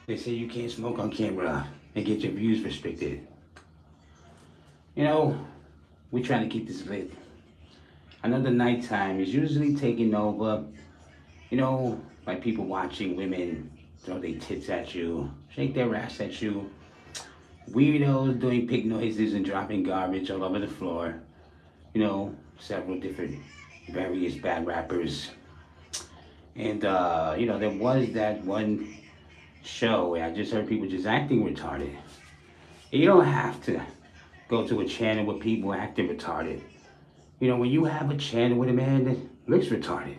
They say you can't smoke on camera and get your views restricted. You know, we're trying to keep this lit. I know the nighttime is usually taking over, you know, by people watching women throw their tits at you, shake their ass at you, weirdos doing pig noises and dropping garbage all over the floor, you know, several different various bad rappers. And, you know, there was that one show where I just heard people just acting retarded. You don't have to go to a channel with people acting retarded. You know, when you have a channel with a man that looks retarded,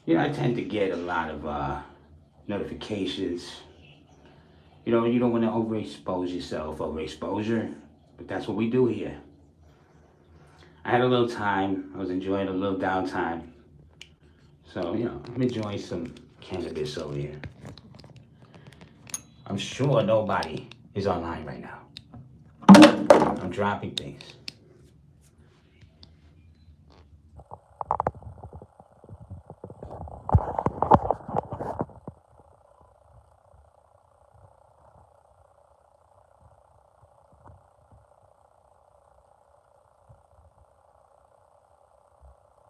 you know, I tend to get a lot of notifications. You know, you don't want to overexpose yourself, overexposure, but that's what we do here. I had a little time. I was enjoying a little downtime. So, you know, I'm enjoying some cannabis over here. I'm sure nobody is online right now. I'm dropping things.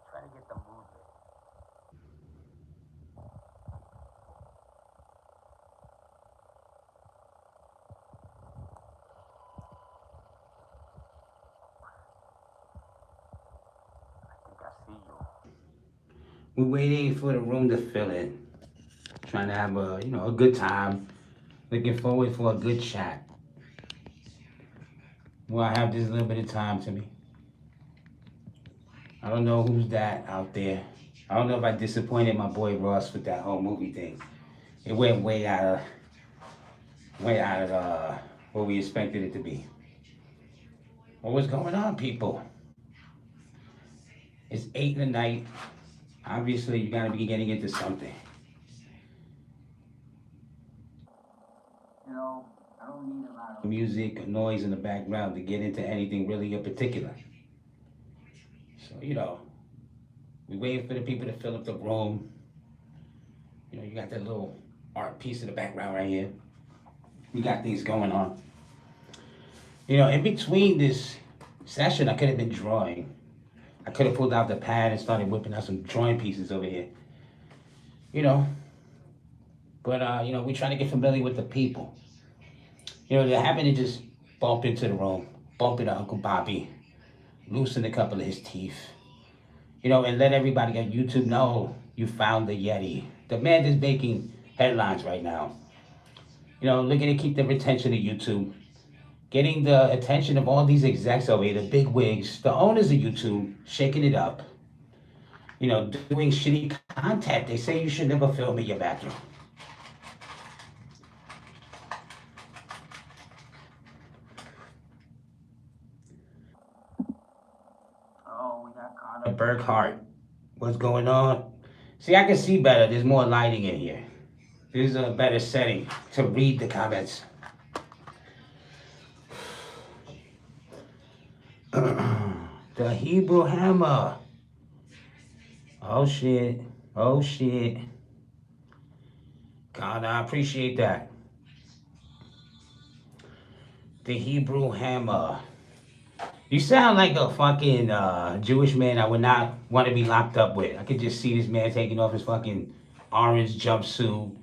Try to get the movement. I think I see you. We're waiting for the room to fill in. Trying to have a, you know, a good time. Looking forward for a good chat. Well, I have this little bit of time to me. I don't know who's that out there. I don't know if I disappointed my boy Ross with that whole movie thing. It went way out of what we expected it to be. What was going on, people? It's 8 in the night. Obviously, you gotta be getting into something. You know, I don't need a lot of music or noise in the background to get into anything really in particular. So, you know, we waiting for the people to fill up the room. You know, you got that little art piece in the background right here. We got things going on. You know, in between this session, I could have been drawing. I could have pulled out the pad and started whipping out some drawing pieces over here. You know, but you know, we're trying to get familiar with the people. You know, they happen to just bump into the room, bump into Uncle Bobby, loosen a couple of his teeth. You know, and let everybody on YouTube know you found the Yeti. The man is making headlines right now. You know, looking to keep the retention of YouTube, getting the attention of all these execs over here, the big wigs, the owners of YouTube, shaking it up. You know, doing shitty content. They say you should never film in your bathroom. Oh, we got Connor Burkhart. What's going on? See, I can see better. There's more lighting in here. This is a better setting to read the comments. The Hebrew Hammer. Oh shit. Oh shit. God, I appreciate that. The Hebrew Hammer. You sound like a fucking Jewish man I would not want to be locked up with. I could just see this man taking off his fucking orange jumpsuit,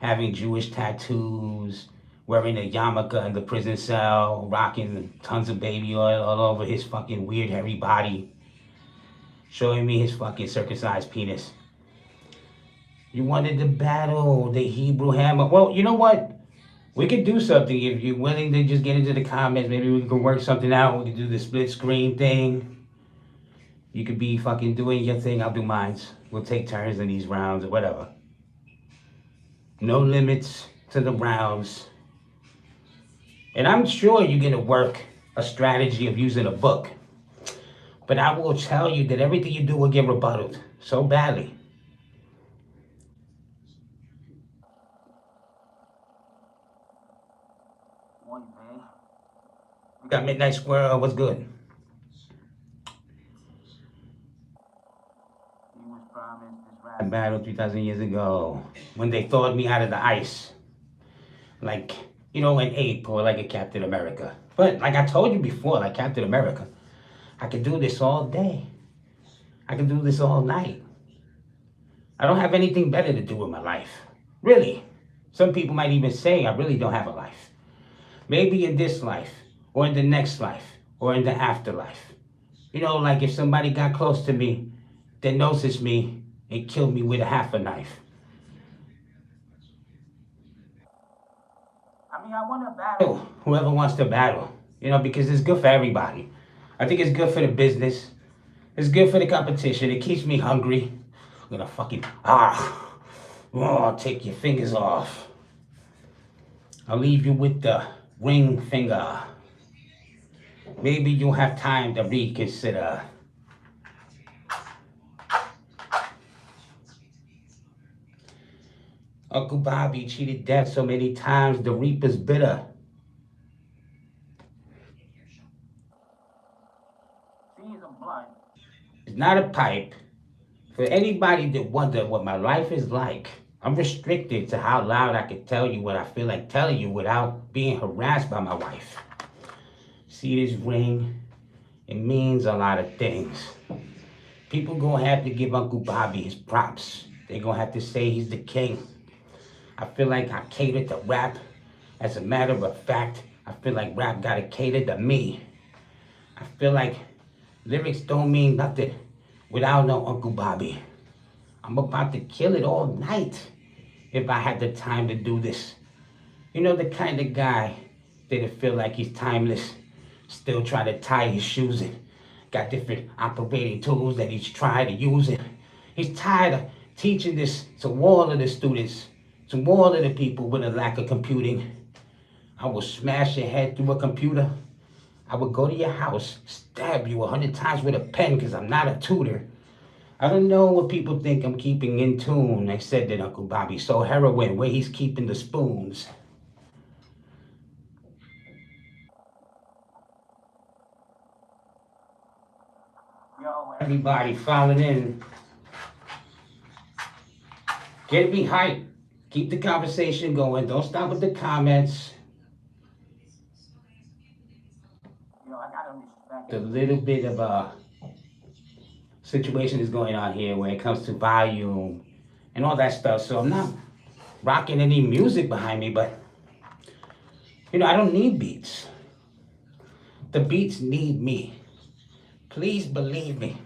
having Jewish tattoos, wearing a yarmulke in the prison cell, rocking tons of baby oil all over his fucking weird hairy body, showing me his fucking circumcised penis. You wanted to battle the Hebrew Hammer. Well, you know what? We could do something if you're willing to just get into the comments. Maybe we could work something out. We could do the split screen thing. You could be fucking doing your thing. I'll do mine. We'll take turns in these rounds or whatever. No limits to the rounds. And I'm sure you're going to work a strategy of using a book. But I will tell you that everything you do will get rebutted so badly. We got Midnight Squirrel. What's good? battle 3,000 years ago when they thawed me out of the ice. Like, an ape or like a Captain America. But like I told you before, like Captain America, I could do this all day. I can do this all night. I don't have anything better to do with my life. Really. Some people might even say I really don't have a life. Maybe in this life, or in the next life, or in the afterlife. Like if somebody got close to me, that knows it's me, and killed me with a half a knife. I mean, I want to battle whoever wants to battle, because it's good for everybody. I think it's good for the business. It's good for the competition. It keeps me hungry. I'm gonna fucking, take your fingers off. I'll leave you with the ring finger. Maybe you'll have time to reconsider. Uncle Bobby cheated death so many times, the reaper's bitter. It's not a pipe. For anybody that wonder what my life is like, I'm restricted to how loud I can tell you what I feel like telling you without being harassed by my wife. See this ring? It means a lot of things. People gonna have to give Uncle Bobby his props. They're gonna have to say he's the king. I feel like I cater to rap. As a matter of fact, I feel like rap gotta cater to me. I feel like lyrics don't mean nothing without no Uncle Bobby. I'm about to kill it all night if I had the time to do this. The kind of guy that'll feel like he's timeless, still try to tie his shoes in. Got different operating tools that he's trying to use it. He's tired of teaching this to all of the students, to all of the people with a lack of computing. I will smash your head through a computer. I would go to your house, stab you 100 times with a pen because I'm not a tutor. I don't know what people think I'm keeping in tune. They said that Uncle Bobby sold heroin, where he's keeping the spoons. Yo, everybody filing in. Get me hype. Keep the conversation going. Don't stop with the comments. I gotta respect a little bit of a situation is going on here when it comes to volume and all that stuff. So I'm not rocking any music behind me, but I don't need beats. The beats need me. Please believe me.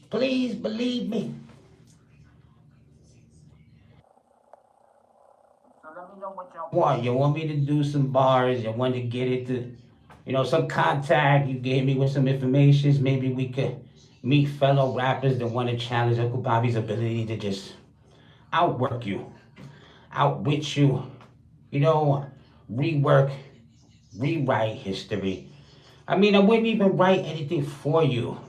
Please believe me. So let me know what y'all want. You want me to do some bars? You want to get it to, some contact? You gave me with some information. Maybe we could meet fellow rappers that want to challenge Uncle Bobby's ability to just outwork you, outwit you, rework, rewrite history. I mean, I wouldn't even write anything for you.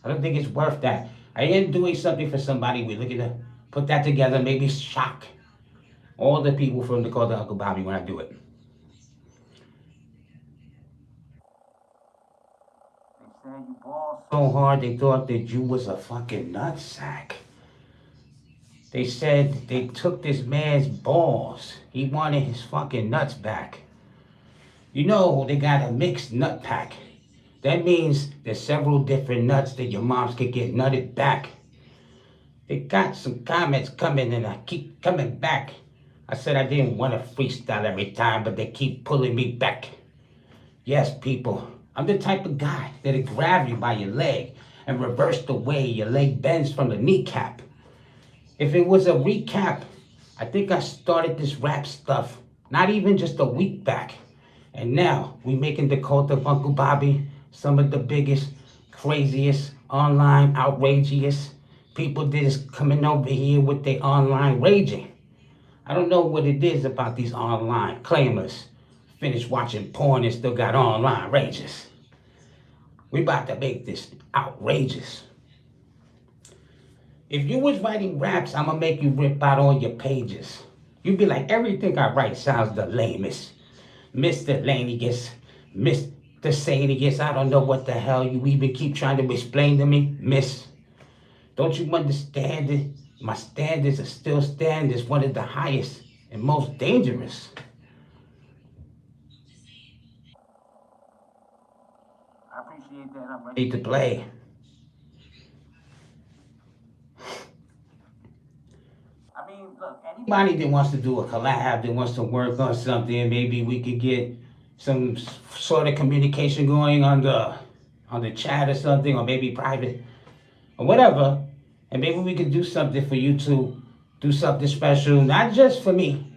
I don't think it's worth that. I am doing something for somebody. We're looking to put that together, maybe shock all the people from the Call to Uncle Bobby when I do it. They said you ball so hard they thought that you was a fucking nutsack. They said they took this man's balls. He wanted his fucking nuts back. They got a mixed nut pack. That means there's several different nuts that your moms could get nutted back. They got some comments coming and I keep coming back. I said I didn't want to freestyle every time, but they keep pulling me back. Yes, people, I'm the type of guy that'll grab you by your leg and reverse the way your leg bends from the kneecap. If it was a recap, I think I started this rap stuff not even just a week back. And now we making the Cult of Uncle Bobby some of the biggest, craziest, online outrageous people that is coming over here with their online raging. I don't know what it is about these online claimers. Finished watching porn and still got online rages. We about to make this outrageous. If you was writing raps, I'm gonna make you rip out all your pages. You'd be like, everything I write sounds the lamest. Mr. Lanigus, Mr. Sanigus, I don't know what the hell you even keep trying to explain to me, miss. Don't you understand it? My standards are still standards, one of the highest and most dangerous. I appreciate that. I'm ready to play. I mean, look, anybody that wants to do a collab, that wants to work on something, maybe we could get some sort of communication going on the chat or something, or maybe private or whatever, and maybe we could do something for you to do something special, not just for me,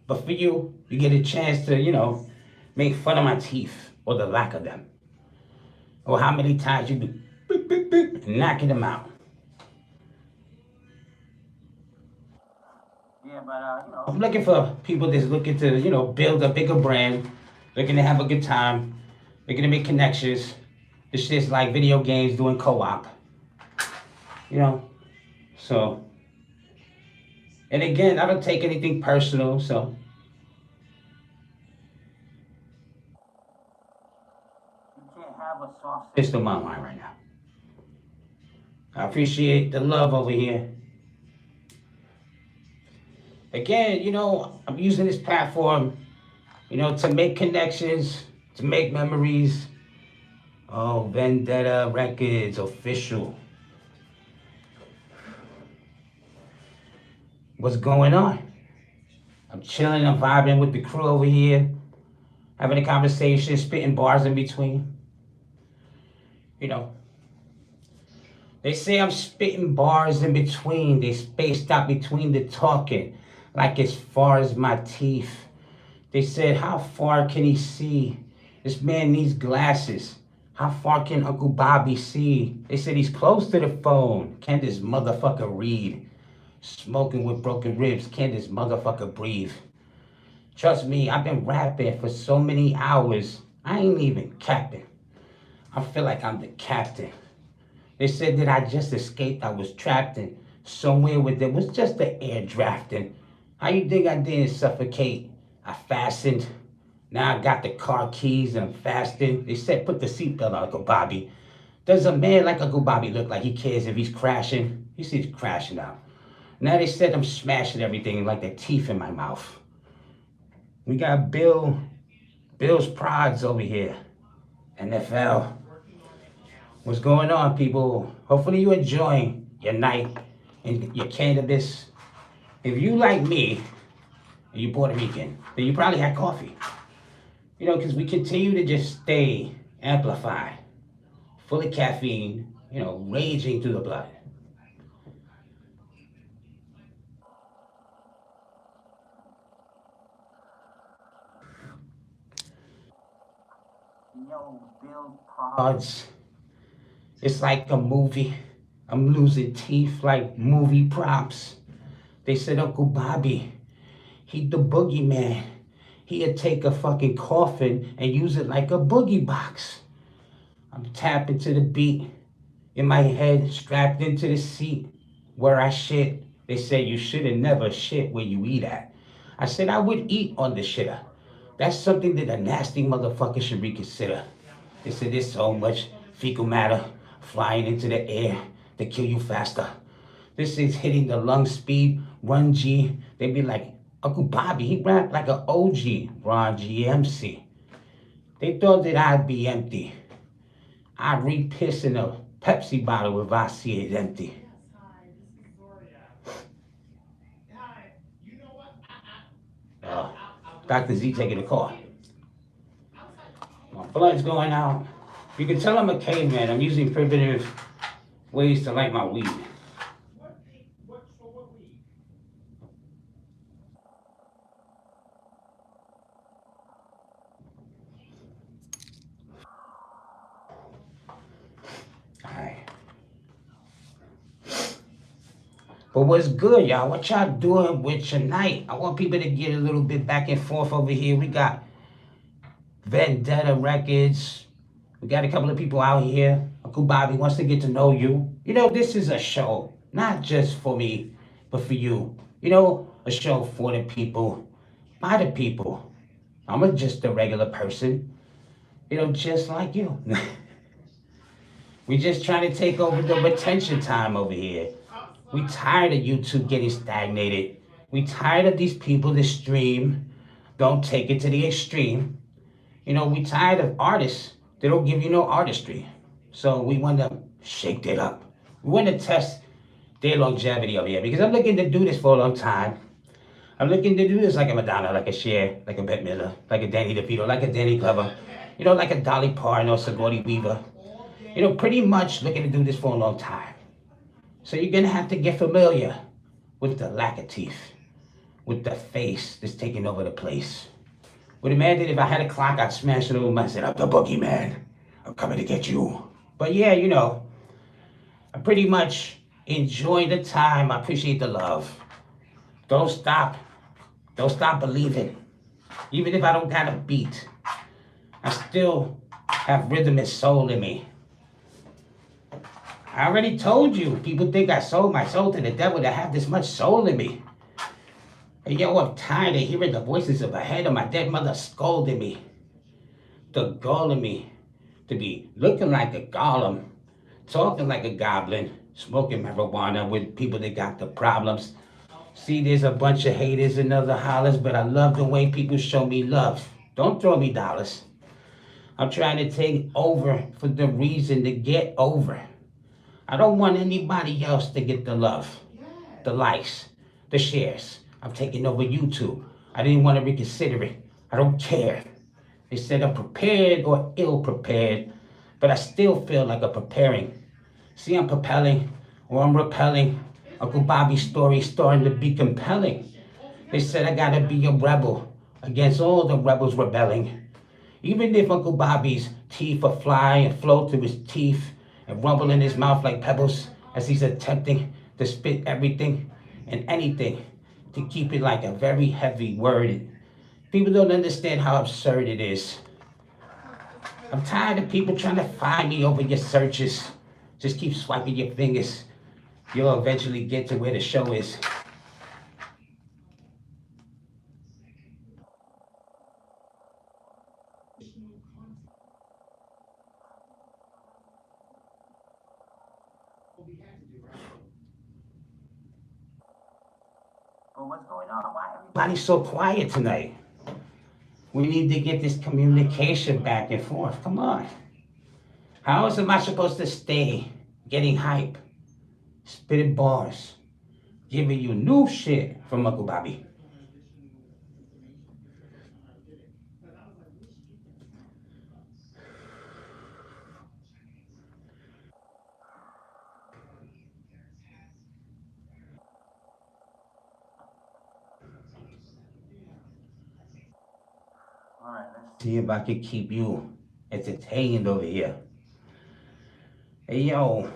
but for you. You get a chance to, make fun of my teeth or the lack of them, or how many times you do beep, beep, beep, knocking them out. Yeah, but I'm looking for people that's looking to, build a bigger brand, looking to have a good time, looking to make connections. It's just like video games doing co-op, you know. So, and again, I don't take anything personal. So, you can't have a soft system online right now. I appreciate the love over here. Again, I'm using this platform, to make connections, to make memories. Oh, Vendetta Records official. What's going on? I'm chilling, I'm vibing with the crew over here, having a conversation, spitting bars in between. You know, they say I'm spitting bars in between. They spaced out between the talking, like as far as my teeth. They said, how far can he see? This man needs glasses. How far can Uncle Bobby see? They said he's close to the phone. Can this motherfucker read? Smoking with broken ribs. Can this motherfucker breathe? Trust me, I've been rapping for so many hours. I ain't even capping. I feel like I'm the captain. They said that I just escaped. I was trapped in somewhere where there was just the air drafting. How you think I didn't suffocate? I fastened. Now I got the car keys and I'm fasting. They said put the seatbelt on, Uncle Bobby. Does a man like Uncle Bobby look like he cares if he's crashing? He seems crashing out. Now they said I'm smashing everything like the teeth in my mouth. We got Bill's Prods over here. NFL. What's going on, people? Hopefully you enjoying your night and your cannabis. If you like me, and you Puerto Rican, then you probably had coffee. Because we continue to just stay amplified, full of caffeine, raging through the blood. Bill Pods. It's like a movie. I'm losing teeth like movie props. They said Uncle Bobby, he the boogeyman. He'd take a fucking coffin and use it like a boogie box. I'm tapping to the beat in my head, strapped into the seat where I shit. They said you should have never shit where you eat at. I said I would eat on the shitter. That's something that a nasty motherfucker should reconsider. They said there's so much fecal matter flying into the air to kill you faster. This is hitting the lung speed, run G. They be like, Uncle Bobby, he rapped like an OG, Ron GMC. They thought that I'd be empty. I'd read piss in a Pepsi bottle if I see it empty. Uh, Dr. Z taking a call. My blood's going out. You can tell I'm a caveman. I'm using primitive ways to light my weed. Alright. But what's good, y'all? What y'all doing with your night? I want people to get a little bit back and forth over here. We got Vendetta Records. We got a couple of people out here. Uncle Bobby wants to get to know you. This is a show, not just for me, but for you. A show for the people, by the people. I'm just a regular person, just like you. We just trying to take over the retention time over here. We tired of YouTube getting stagnated. We tired of these people that stream, don't take it to the extreme. We tired of artists. They don't give you no artistry. So we want to shake that up. We want to test their longevity over here because I'm looking to do this for a long time. I'm looking to do this like a Madonna, like a Cher, like a Bette Midler, like a Danny DeVito, like a Danny Glover, like a Dolly Parton or Sigourney Weaver. Pretty much looking to do this for a long time. So you're gonna have to get familiar with the lack of teeth, with the face that's taking over the place. Would imagine if I had a clock, I'd smash it over my head. I'm the boogeyman. I'm coming to get you. But yeah, I pretty much enjoy the time. I appreciate the love. Don't stop. Don't stop believing. Even if I don't got a beat, I still have rhythm and soul in me. I already told you, people think I sold my soul to the devil to have this much soul in me. And I'm tired of hearing the voices of a head of my dead mother scolding me. The gall of me to be looking like a golem, talking like a goblin, smoking marijuana with people that got the problems. See, there's a bunch of haters and other hollers, but I love the way people show me love. Don't throw me dollars. I'm trying to take over for the reason to get over. I don't want anybody else to get the love, the likes, the shares. I'm taking over YouTube. I didn't want to reconsider it. I don't care. They said I'm prepared or ill prepared, but I still feel like I'm preparing. See, I'm propelling or I'm repelling. Uncle Bobby's story is starting to be compelling. They said I gotta be a rebel against all the rebels rebelling. Even if Uncle Bobby's teeth are fly and flow through his teeth and rumble in his mouth like pebbles as he's attempting to spit everything and anything to keep it like a very heavy word. People don't understand how absurd it is. I'm tired of people trying to find me over your searches. Just keep swiping your fingers. You'll eventually get to where the show is. Well, what's going on? Why everybody's so quiet tonight? We need to get this communication back and forth. Come on. How else am I supposed to stay getting hype, spitting bars, giving you new shit from Uncle Bobby? All right, let's see if I can keep you entertained over here. Hey, yo,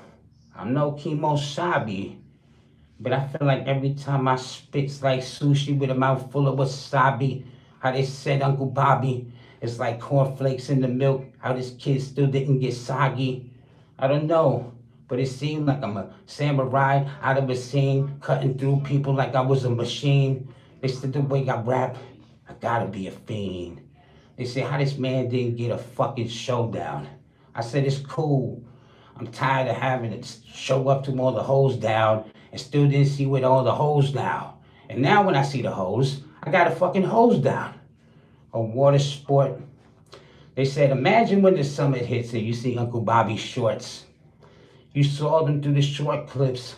I'm no Kimo Sabi, but I feel like every time I spit's like sushi with a mouth full of wasabi. How they said Uncle Bobby, it's like cornflakes in the milk. How this kid still didn't get soggy. I don't know, but it seemed like I'm a samurai out of a scene, cutting through people like I was a machine. They said the way I rap, I gotta be a fiend. They said how this man didn't get a fucking showdown. I said it's cool. I'm tired of having to show up to all the hoes down and still didn't see with all the hoes now. And now when I see the hoes, I got a fucking hose down. A water sport. They said, imagine when the summer hits and you see Uncle Bobby's shorts. You saw them through the short clips.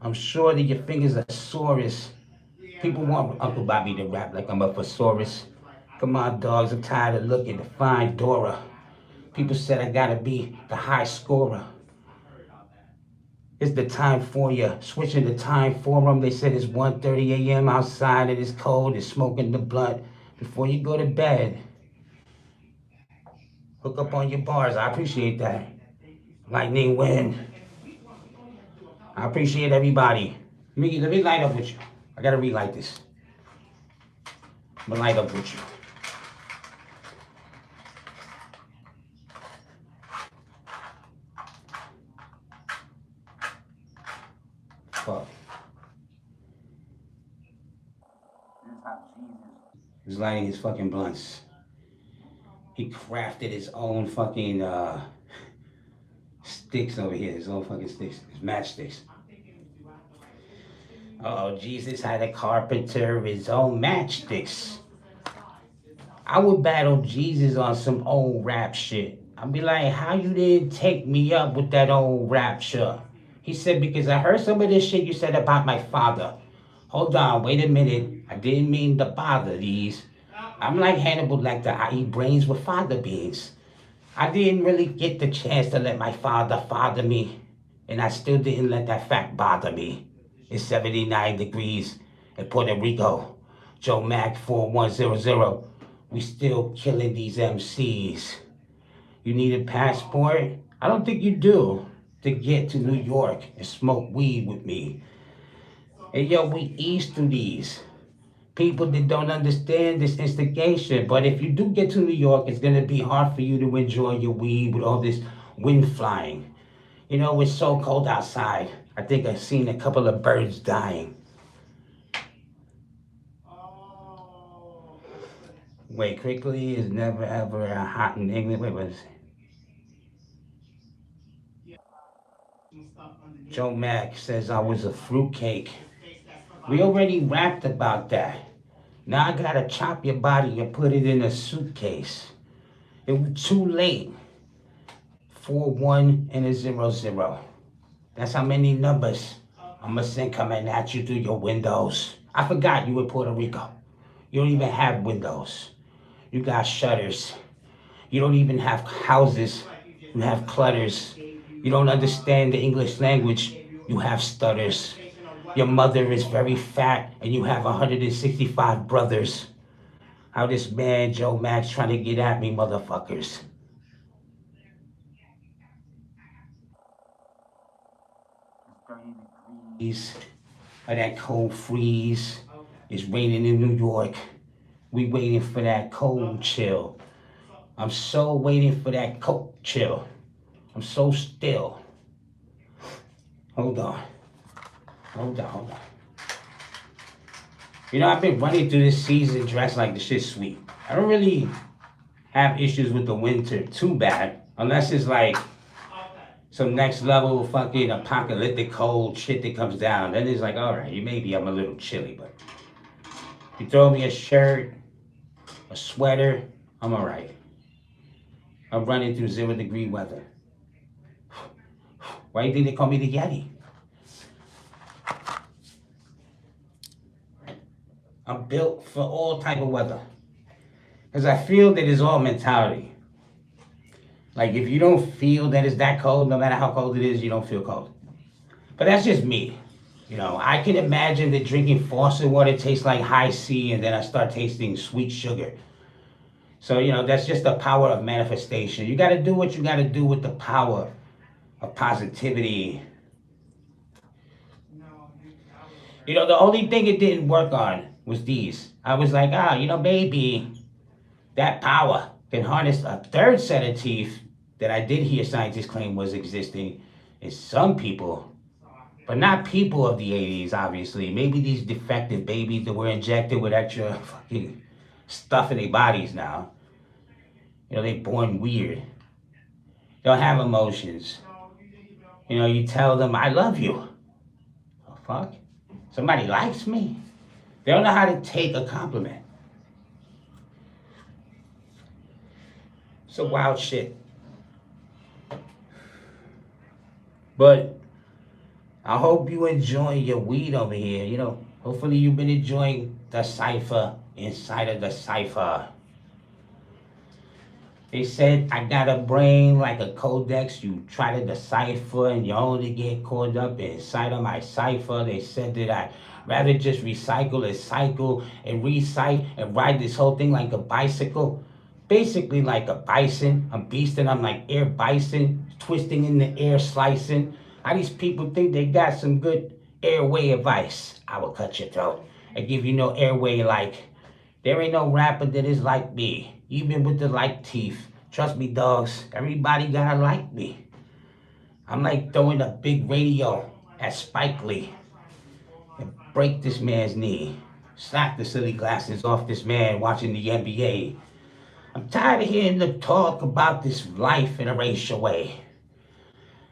I'm sure that your fingers are sorest. People want Uncle Bobby to rap like I'm a thesaurus. Come on, dogs, I'm tired of looking to find Dora. People said I gotta be the high scorer. It's the time for you. Switching the time for them. They said it's 1:30 a.m. outside and it's cold. It's smoking the blunt before you go to bed. Hook up on your bars. I appreciate that. Lightning wind. I appreciate everybody. Let me light up with you. I gotta relight this. I'm gonna light up with you. Fuck. This is how Jesus is lighting his fucking blunts. He crafted his own fucking Sticks over here. There's no fucking sticks. It's matchsticks. Oh, Jesus had a carpenter of his own matchsticks. I would battle Jesus on some old rap shit. I'd be like, how you didn't take me up with that old rap shit? He said, because I heard some of this shit you said about my father. Hold on, wait a minute. I didn't mean to bother these. I'm like Hannibal Lecter. I eat brains with fava beans. I didn't really get the chance to let my father me. And I still didn't let that fact bother me. It's 79 degrees in Puerto Rico. Joe Mac 4100. We still killing these MCs. You need a passport? I don't think you do to get to New York and smoke weed with me. And yo, we ease through these people that don't understand this instigation. But if you do get to New York, it's gonna be hard for you to enjoy your weed with all this wind flying. You know, it's so cold outside. I think I've seen a couple of birds dying. Wait, quickly is never ever a hot in England. Wait, what is it? Joe Mack says I was a fruitcake. We already rapped about that. Now I gotta chop your body and put it in a suitcase. It was too late. 4-1 and a 0-0. That's how many numbers I'ma send coming at you through your windows. I forgot you in Puerto Rico. You don't even have windows. You got shutters. You don't even have houses. You have clutters. You don't understand the English language. You have stutters. Your mother is very fat and you have 165 brothers. How this man, Joe Max, trying to get at me, motherfuckers. Of that cold freeze. It's raining in New York. We waiting for that cold chill. I'm so waiting for that cold chill. I'm so still. Hold on. Hold on. You know, I've been running through this season dressed like the shit's sweet. I don't really have issues with the winter too bad, unless it's like some next level fucking apocalyptic cold shit that comes down. Then it's like, all right, maybe I'm a little chilly, but you throw me a shirt, a sweater, I'm all right. I'm running through 0-degree weather. Why do you think they call me the Yeti? I'm built for all type of weather. Because I feel that it's all mentality. Like if you don't feel that it's that cold, no matter how cold it is, you don't feel cold. But that's just me. You know, I can imagine that drinking faucet water tastes like high C and then I start tasting sweet sugar. So, you know, that's just the power of manifestation. You got to do what you got to do with the power of positivity. You know, the only thing it didn't work on was these. I was like, maybe that power can harness a third set of teeth that I did hear scientists claim was existing in some people, but not people of the 80s, obviously. Maybe these defective babies that were injected with extra fucking stuff in their bodies now. You know, they're born weird. They don't have emotions. You know, you tell them, I love you. Oh, fuck. Somebody likes me. They don't know how to take a compliment. It's a wild shit. But I hope you enjoy your weed over here. You know, hopefully you've been enjoying the cipher inside of the cipher. They said I got a brain like a codex. You try to decipher and you only get caught up inside of my cipher. They said that I'd rather just recycle and cycle and recite and ride this whole thing like a bicycle. Basically like a bison. I'm beasting. I'm like air bison, twisting in the air, slicing. How these people think they got some good airway advice? I will cut your throat and give you no airway like. There ain't no rapper that is like me, even with the like teeth. Trust me, dogs, everybody gotta like me. I'm like throwing a big radio at Spike Lee and break this man's knee. Slap the silly glasses off this man watching the NBA. I'm tired of hearing them talk about this life in a racial way.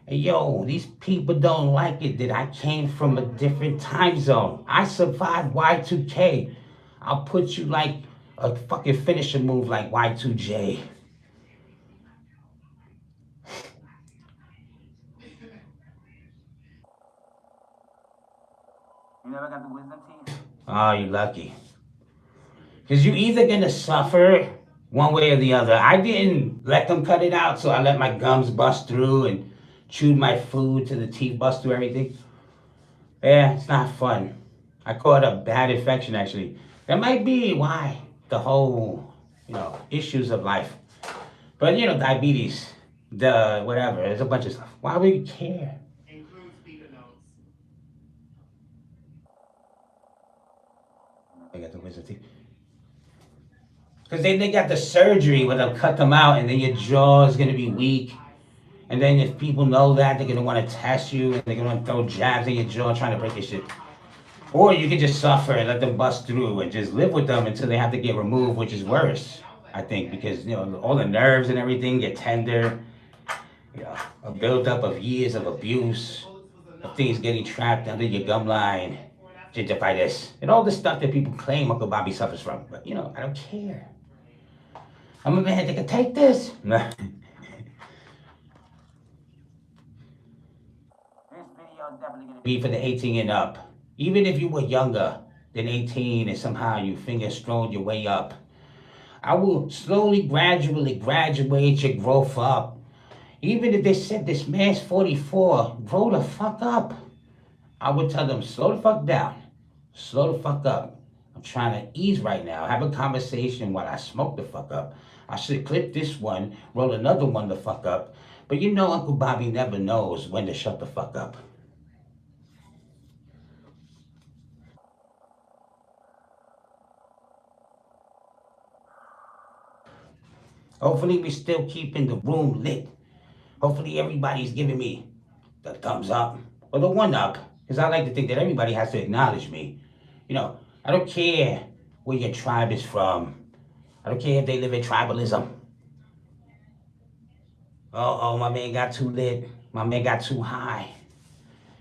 Hey, yo, these people don't like it that I came from a different time zone. I survived Y2K. I'll put you like a fucking finisher move like Y2J. You never got the wisdom teeth? Oh, you're lucky. Because you either gonna suffer one way or the other. I didn't let them cut it out, so I let my gums bust through and chewed my food to the teeth bust through everything. Yeah, it's not fun. I caught a bad infection actually. That might be why the whole, issues of life. But diabetes, the whatever, there's a bunch of stuff. Why would you care? I got the wisdom teeth. Because they got the surgery where they'll cut them out and then your jaw is going to be weak. And then if people know that, they're going to want to test you and they're going to want to throw jabs in your jaw trying to break your shit. Or you can just suffer and let them bust through and just live with them until they have to get removed, which is worse, I think, because, all the nerves and everything get tender. A buildup of years of abuse, of things getting trapped under your gum line, gingivitis, and all the stuff that people claim Uncle Bobby suffers from. But, I don't care. I'm a man that can take this. Be for the 18 and up. Even if you were younger than 18 and somehow you finger strolled your way up, I will slowly, gradually graduate your growth up. Even if they said this man's 44, grow the fuck up. I would tell them, slow the fuck down. Slow the fuck up. I'm trying to ease right now. Have a conversation while I smoke the fuck up. I should clip this one, roll another one the fuck up. But Uncle Bobby never knows when to shut the fuck up. Hopefully we still keeping the room lit. Hopefully everybody's giving me the thumbs up or the one up. Because I like to think that everybody has to acknowledge me. I don't care where your tribe is from. I don't care if they live in tribalism. Oh, my man got too lit. My man got too high.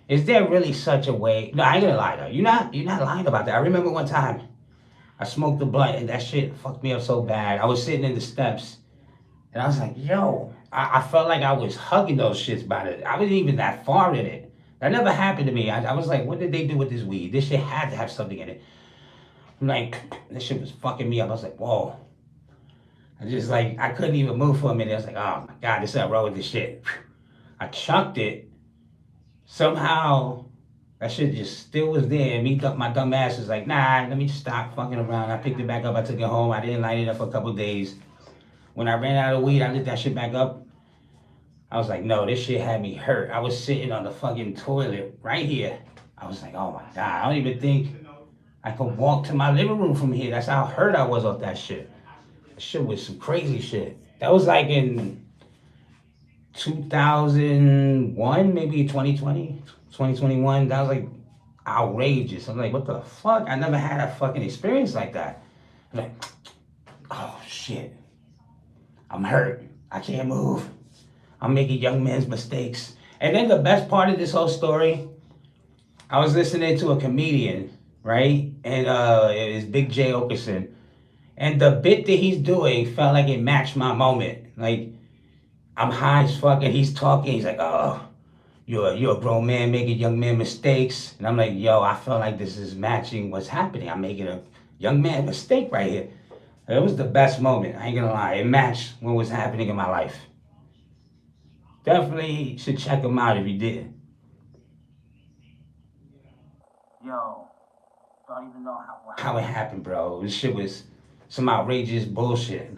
Is there really such a way? No, I ain't gonna lie though. You're not lying about that. I remember one time I smoked a blunt and that shit fucked me up so bad. I was sitting in the steps and I was like, yo, I felt like I was hugging those shits by it. I wasn't even that far in it. That never happened to me. I was like, what did they do with this weed? This shit had to have something in it. I'm like, this shit was fucking me up. I was like, whoa. I couldn't even move for a minute. I was like, oh my God, this is wrong with this shit. I chucked it. Somehow, that shit just still was there. My dumb ass was like, nah, let me just stop fucking around. I picked it back up. I took it home. I didn't light it up for a couple days. When I ran out of weed, I lit that shit back up. I was like, no, this shit had me hurt. I was sitting on the fucking toilet right here. I was like, oh my God, I don't even think I could walk to my living room from here. That's how hurt I was off that shit. That shit was some crazy shit. That was like in 2001, maybe 2020, 2021. That was like outrageous. I'm like, what the fuck? I never had a fucking experience like that. I'm like, oh shit. I'm hurt. I can't move. I'm making young men's mistakes. And then the best part of this whole story, I was listening to a comedian, right? And it was Big J Okerson. And the bit that he's doing felt like it matched my moment. Like, I'm high as fuck and he's talking. He's like, oh, you're a grown man making young men mistakes. And I'm like, yo, I feel like this is matching what's happening. I'm making a young man mistake right here. It was the best moment. I ain't gonna lie. It matched what was happening in my life. Definitely should check him out if you did. Yo, don't even know how it happened, bro. This shit was some outrageous bullshit.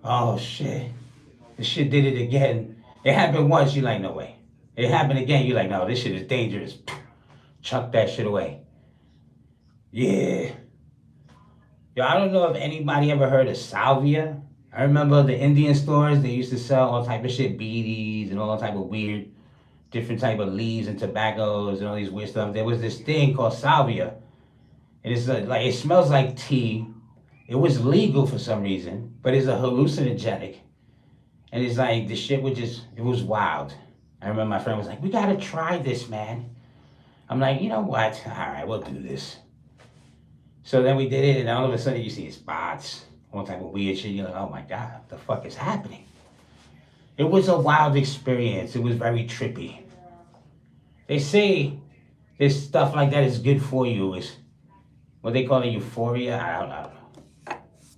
Oh shit. This shit did it again. It happened once, you like, no way. It happened again, you like, no, this shit is dangerous. Chuck that shit away. Yeah. Yo, I don't know if anybody ever heard of salvia. I remember the Indian stores, they used to sell all type of shit, beaties and all type of weird, different type of leaves and tobaccos and all these weird stuff. There was this thing called salvia. And it's like, it smells like tea. It was legal for some reason, but it's a hallucinogenic. And it's like, the shit was just, it was wild. I remember my friend was like, we gotta try this, man. I'm like, you know what? All right, we'll do this. So then we did it, and all of a sudden you see spots, all type of weird shit. You're like, oh my God, what the fuck is happening? It was a wild experience. It was very trippy. They say this stuff like that is good for you. Is what they call it, euphoria. I don't know.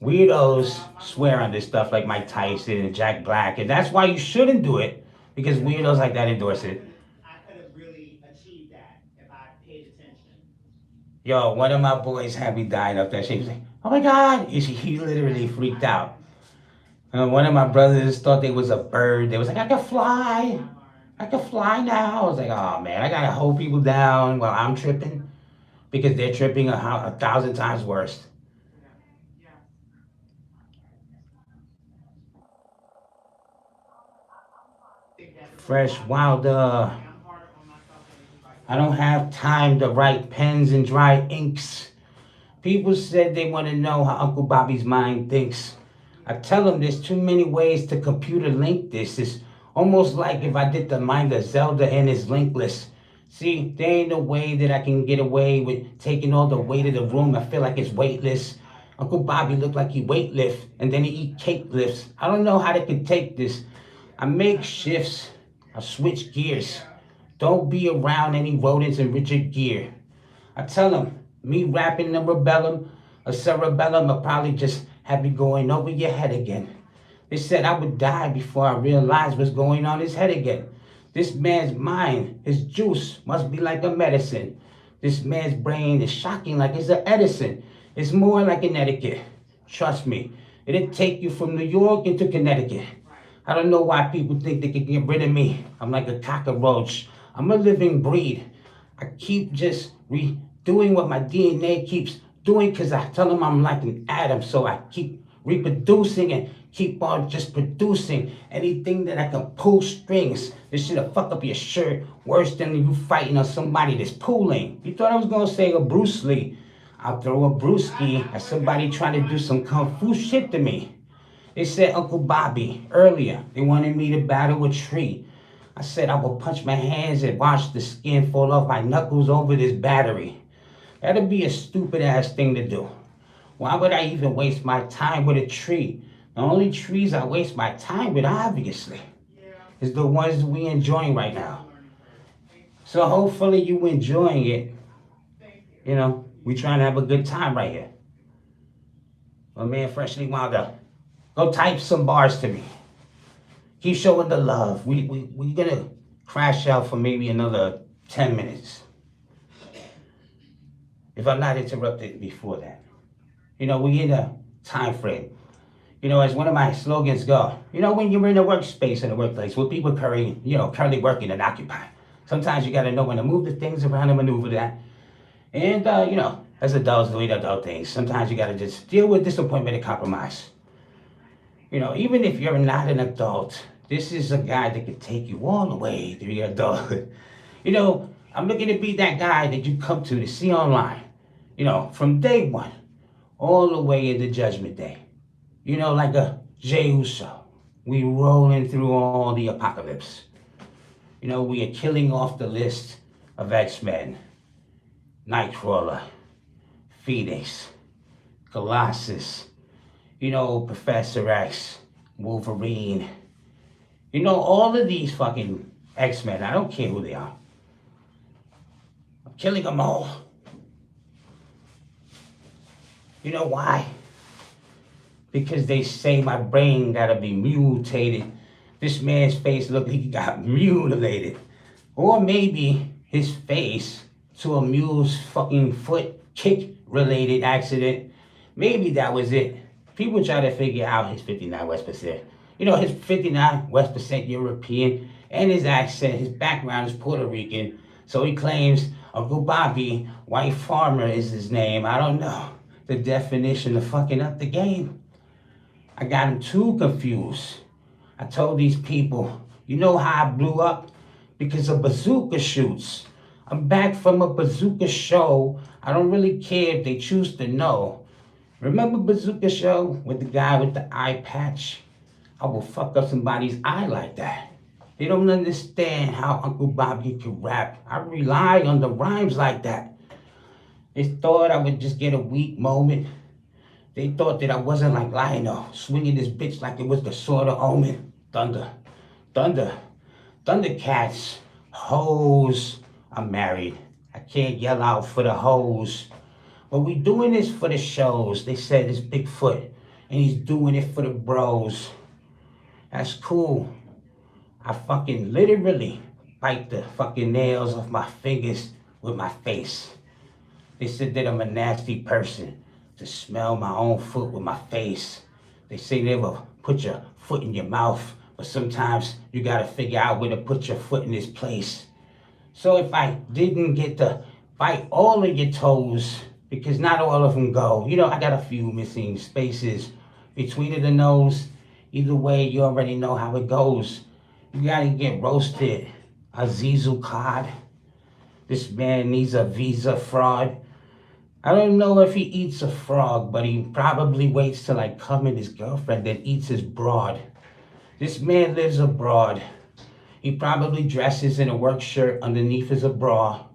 Weirdos swear on this stuff like Mike Tyson and Jack Black, and that's why you shouldn't do it, because weirdos like that endorse it. I could have really achieved that if I paid attention. Yo, one of my boys had me dying up that shit. He was like, oh my God. He literally freaked out. One of my brothers thought they was a bird. They was like, I can fly. I can fly now. I was like, oh man, I gotta hold people down while I'm tripping, because they're tripping a thousand times worse. Fresh Wilder. I don't have time to write pens and dry inks. People said they want to know how Uncle Bobby's mind thinks. I tell them there's too many ways to computer link this. It's almost like if I did the mind of Zelda and it's linkless. See, there ain't no way that I can get away with taking all the weight of the room. I feel like it's weightless. Uncle Bobby looked like he weightlift and then he eat cake lifts. I don't know how they can take this. I make shifts. I switch gears. Don't be around any rodents in Richard Gere. I tell them, me rapping the rebellum, a cerebellum will probably just have me going over your head again. They said I would die before I realized what's going on his head again. This man's mind, his juice, must be like a medicine. This man's brain is shocking like it's an Edison. It's more like Connecticut. Trust me, it'll take you from New York into Connecticut. I don't know why people think they can get rid of me. I'm like a cockroach. I'm a living breed. I keep just doing what my DNA keeps doing, because I tell them I'm like an atom. So I keep reproducing and keep on just producing anything that I can pull strings. This shit'll fuck up your shirt worse than you fighting on somebody that's pulling. You thought I was gonna say a Bruce Lee. I'll throw a brewski at somebody trying to do some kung fu shit to me. They said Uncle Bobby earlier. They wanted me to battle a tree. I said I would punch my hands and watch the skin fall off my knuckles over this battery. That'd be a stupid ass thing to do. Why would I even waste my time with a tree? The only trees I waste my time with, obviously, is the ones we enjoying right now. So hopefully you enjoying it. You know, we trying to have a good time right here. My man Freshly Wilder, go type some bars to me. Keep showing the love. We gonna crash out for maybe another 10 minutes. If I'm not interrupted before that. You know, we in a time frame. You know, as one of my slogans go, you know, when you're in a workspace in a workplace with people currently working and occupied, sometimes you gotta know when to move the things around and maneuver that. And, you know, as adults doing adult things, sometimes you gotta just deal with disappointment and compromise. You know, even if you're not an adult, this is a guy that can take you all the way through your adulthood. You know, I'm looking to be that guy that you come to see online. You know, from day one, all the way into Judgment Day. You know, like a Jey Uso. We rolling through all the apocalypse. You know, we are killing off the list of X-Men. Nightcrawler, Phoenix, Colossus, you know, Professor X, Wolverine. You know, all of these fucking X-Men, I don't care who they are. I'm killing them all. You know why? Because they say my brain gotta be mutated. This man's face looked like he got mutilated. Or maybe his face to a mule's fucking foot kick related accident. Maybe that was it. People try to figure out his 59 West percent. You know, his 59 West percent European, and his accent, his background is Puerto Rican. So he claims Uncle Bobby, white farmer is his name. I don't know the definition of fucking up the game. I got him too confused. I told these people, you know how I blew up? Because of bazooka shoots. I'm back from a bazooka show. I don't really care if they choose to know. Remember Bazooka Show with the guy with the eye patch? I will fuck up somebody's eye like that. They don't understand how Uncle Bobby can rap. I rely on the rhymes like that. They thought I would just get a weak moment. They thought that I wasn't like Lionel, swinging this bitch like it was the sword of Omen. Thunder, thunder, Thundercats, hoes. I'm married. I can't yell out for the hoes. But we doing this for the shows. They said it's Bigfoot, and he's doing it for the bros. That's cool. I fucking literally bite the fucking nails off my fingers with my face. They said that I'm a nasty person to smell my own foot with my face. They say they will put your foot in your mouth, but sometimes you gotta figure out where to put your foot in this place. So if I didn't get to bite all of your toes, because not all of them go, I got a few missing spaces between the nose. Either way, you already know how it goes. You gotta get roasted. Azizu Cod. This man needs a visa fraud. I don't know if he eats a frog, but he probably waits till I come in his girlfriend, then eats his broad. This man lives abroad. He probably dresses in a work shirt underneath his bra.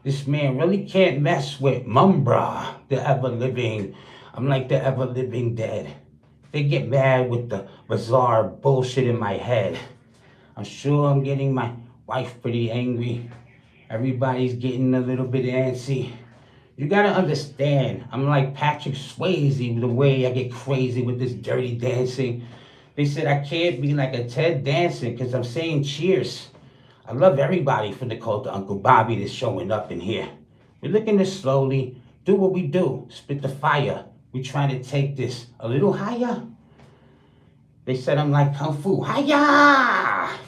This man really can't mess with Mumbra, the ever-living. I'm like the ever-living dead. They get mad with the bizarre bullshit in my head. I'm sure I'm getting my wife pretty angry. Everybody's getting a little bit antsy. You gotta understand, I'm like Patrick Swayze the way I get crazy with this dirty dancing. They said I can't be like a Ted Danson because I'm saying cheers. I love everybody from the cult of Uncle Bobby that's showing up in here. We're looking to slowly do what we do, spit the fire. We're trying to take this a little higher. They said I'm like Kung Fu, higher!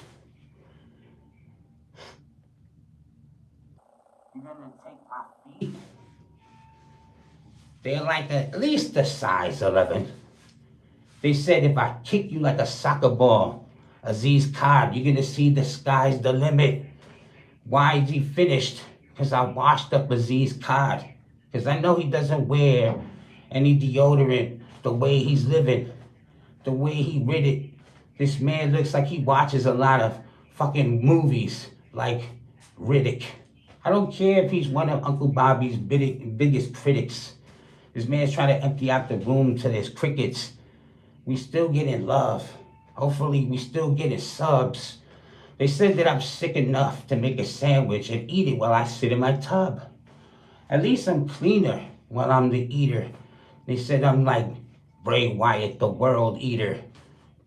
You're gonna take my feet? They're like at least the size 11. They said if I kick you like a soccer ball, Aziz Cod, you're gonna see the sky's the limit. Why is he finished? Because I washed up Aziz Cod. Because I know he doesn't wear any deodorant the way he's living, the way he read it. This man looks like he watches a lot of fucking movies like Riddick. I don't care if he's one of Uncle Bobby's biggest critics. This man's trying to empty out the room till there's crickets. We still getting love. Hopefully we still getting subs. They said that I'm sick enough to make a sandwich and eat it while I sit in my tub. At least I'm cleaner while I'm the eater. They said I'm like Bray Wyatt, the world eater.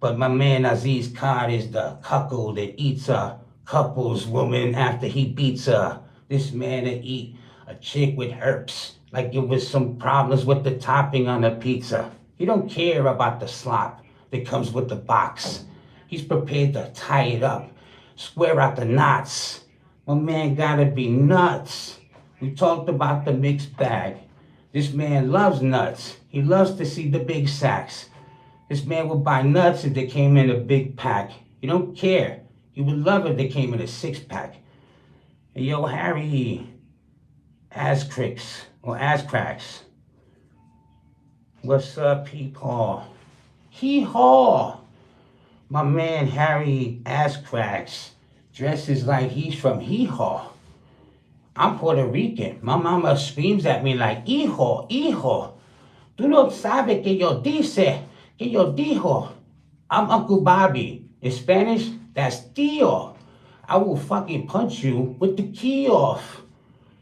But my man Aziz Khan is the cuckold that eats a couple's woman after he beats her. This man that eat a chick with herpes like it was some problems with the topping on the pizza. He don't care about the slop that comes with the box. He's prepared to tie it up, square out the knots. My man gotta be nuts. We talked about the mixed bag. This man loves nuts. He loves to see the big sacks. This man would buy nuts if they came in a big pack. He don't care. He would love if they came in a 6-pack. Hey, yo, Harry, Ascricks, or Ascracks. What's up, Peepaw? Hee-haw! My man Harry Ascracks dresses like he's from Hee-haw. I'm Puerto Rican. My mama screams at me like, hijo, hijo. Tú no sabes que yo dice, que yo dijo. I'm Uncle Bobby. In Spanish, that's tío. I will fucking punch you with the key off.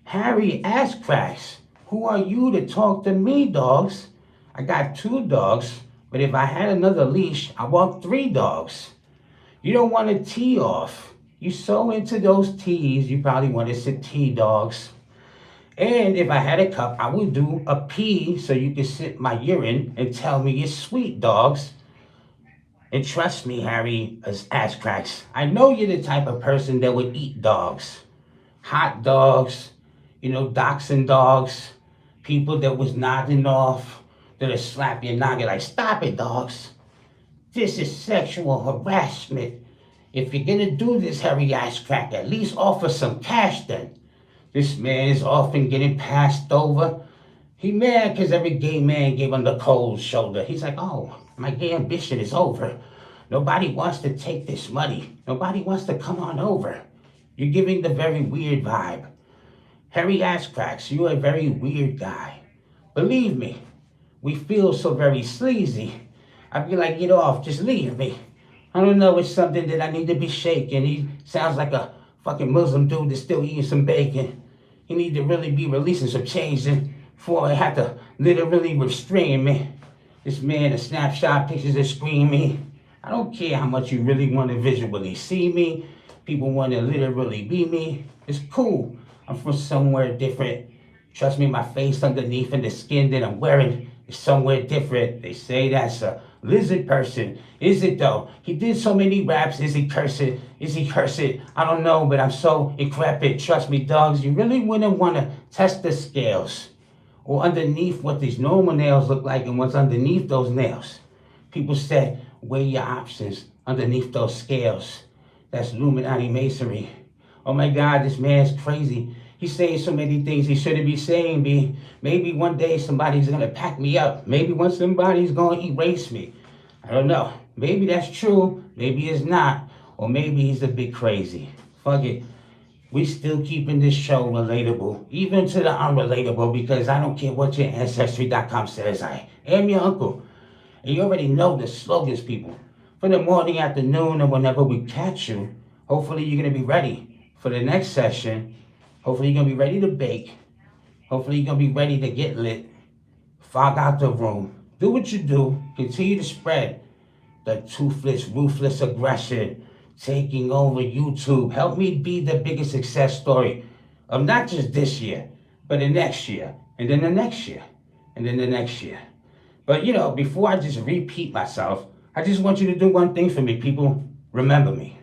Harry Ascracks, who are you to talk to me, dogs? I got 2 dogs, but if I had another leash, I want 3 dogs. You don't want to tee off. You so into those teas, you probably want to sit tea, dogs. And if I had a cup, I would do a pee so you could sip my urine and tell me it's sweet, dogs. And trust me, Harry, as Ascracks, I know you're the type of person that would eat dogs. Hot dogs, dachshund dogs, people that was nodding off, that'll slap your noggin like, stop it, dogs. This is sexual harassment. If you're gonna do this, Harry Ascrack, at least offer some cash then. This man is often getting passed over. He mad because every gay man gave him the cold shoulder. He's like, oh, my gay ambition is over. Nobody wants to take this money. Nobody wants to come on over. You're giving the very weird vibe. Harry Ass Cracks, you're a very weird guy. Believe me, we feel so very sleazy. I'd be like, get off, just leave me. I don't know, it's something that I need to be shaking. He sounds like a fucking Muslim dude that's still eating some bacon. He need to really be releasing some change before I have to literally restrain me. This man, a snapshot pictures that screen me. I don't care how much you really want to visually see me. People want to literally be me. It's cool. I'm from somewhere different. Trust me, my face underneath and the skin that I'm wearing is somewhere different. They say that's a lizard person. Is it though? He did so many raps. Is he cursing? Is he cursing? I don't know, but I'm so decrepit. Trust me, dogs, you really wouldn't want to test the scales or underneath what these normal nails look like and what's underneath those nails. People said, weigh your options underneath those scales. That's Illuminati masonry. Oh my God, this man's crazy. He's saying so many things he shouldn't be saying, B. Maybe one day somebody's gonna pack me up. Maybe one somebody's gonna erase me. I don't know. Maybe that's true. Maybe it's not. Or maybe he's a bit crazy. Fuck it. We still keeping this show relatable, even to the unrelatable, because I don't care what your Ancestry.com says. I am your uncle. And you already know the slogans, people. For the morning, afternoon, and whenever we catch you, hopefully you're going to be ready for the next session. Hopefully you're going to be ready to bake. Hopefully you're going to be ready to get lit. Fog out the room. Do what you do. Continue to spread the toothless, ruthless aggression taking over YouTube. Help me be the biggest success story of not just this year, but the next year, and then the next year, and then the next year. But before I just repeat myself, I just want you to do one thing for me, people. Remember me.